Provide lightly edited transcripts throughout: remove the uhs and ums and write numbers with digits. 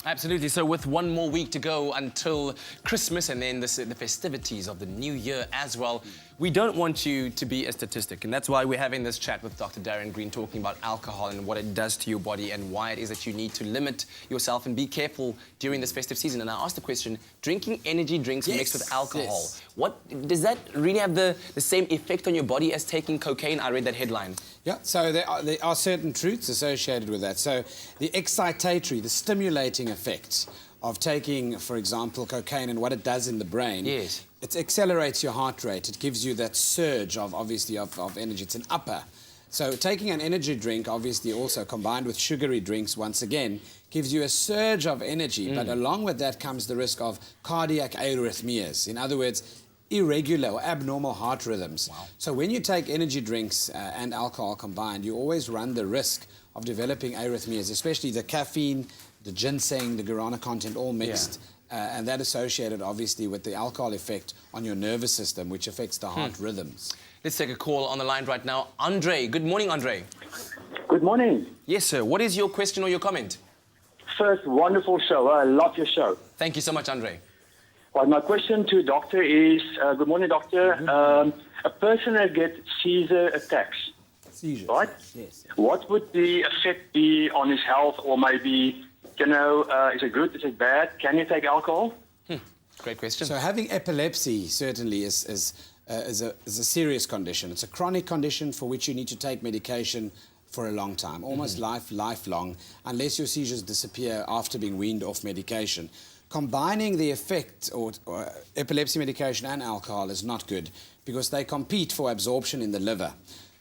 Absolutely. So with one more week to go until Christmas and then the festivities of the new year as well, we don't want you to be a statistic. And that's why we're having this chat with Dr. Darren Green talking about alcohol and what it does to your body and why it is that you need to limit yourself and be careful during this festive season. And I asked the question, drinking energy drinks mixed with alcohol, what does that really have the same effect on your body as taking cocaine? I read that headline. Yeah, so there are certain truths associated with that. So the excitatory, the stimulating effects of taking, for example, cocaine and what it does in the brain. Yes. It accelerates your heart rate. It gives you that surge of energy. It's an upper. So taking an energy drink, obviously also combined with sugary drinks, once again, gives you a surge of energy. But along with that comes the risk of cardiac arrhythmias. In other words, irregular or abnormal heart rhythms. Wow. So when you take energy drinks and alcohol combined, you always run the risk of developing arrhythmias, especially the caffeine, the ginseng, the guarana content, all mixed. And that associated, obviously, with the alcohol effect on your nervous system, which affects the heart rhythms. Let's take a call on the line right now. Andre, good morning, Andre. Good morning. Yes, sir. What is your question or your comment? First, wonderful show. I love your show. Thank you so much, Andre. Well, my question to doctor is, good morning, doctor. A person that gets seizure attacks, Seizures. right? Yes. What would the effect be on his health, or maybe, you know, is it good, is it bad? Can you take alcohol? Great question. So having epilepsy certainly is a serious condition. It's a chronic condition for which you need to take medication for a long time, almost lifelong, unless your seizures disappear after being weaned off medication. Combining the effect or epilepsy medication and alcohol is not good because they compete for absorption in the liver.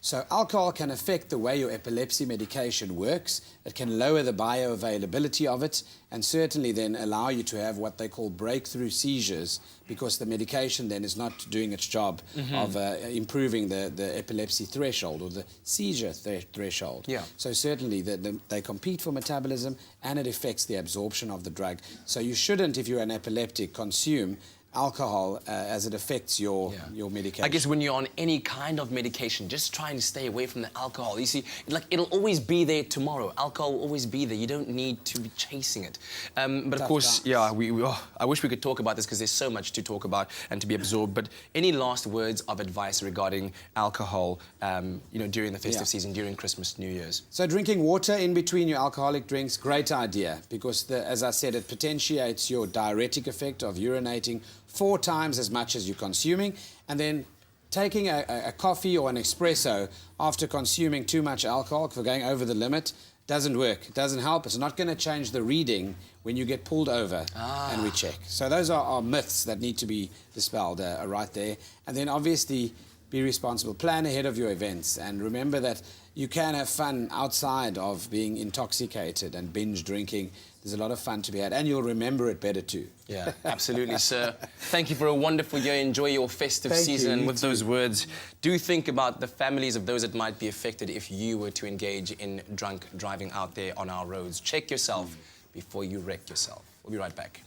So alcohol can affect the way your epilepsy medication works. It can lower the bioavailability of it and certainly then allow you to have what they call breakthrough seizures because the medication then is not doing its job of improving the epilepsy threshold or the seizure threshold. Yeah. So certainly they compete for metabolism and it affects the absorption of the drug. So you shouldn't, if you're an epileptic, consume alcohol as it affects your medication. I guess when you're on any kind of medication, just try and stay away from the alcohol. You see, like, it'll always be there tomorrow. Alcohol will always be there. You don't need to be chasing it. But of course, yeah, I wish we could talk about this because there's so much to talk about and to be absorbed. But any last words of advice regarding alcohol, you know, during the festive season, during Christmas, New Year's? So drinking water in between your alcoholic drinks, great idea, because as I said, it potentiates your diuretic effect of urinating 4 times as much as you're consuming, and then taking a coffee or an espresso after consuming too much alcohol, for going over the limit, doesn't work. It doesn't help. It's not going to change the reading when you get pulled over and we check. So those are myths that need to be dispelled right there. And then obviously be responsible. Plan ahead of your events and remember that you can have fun outside of being intoxicated and binge drinking. There's a lot of fun to be had and you'll remember it better too. Yeah, absolutely, sir. Thank you for a wonderful year. Enjoy your festive season. And with those words, do think about the families of those that might be affected if you were to engage in drunk driving out there on our roads. Check yourself before you wreck yourself. We'll be right back.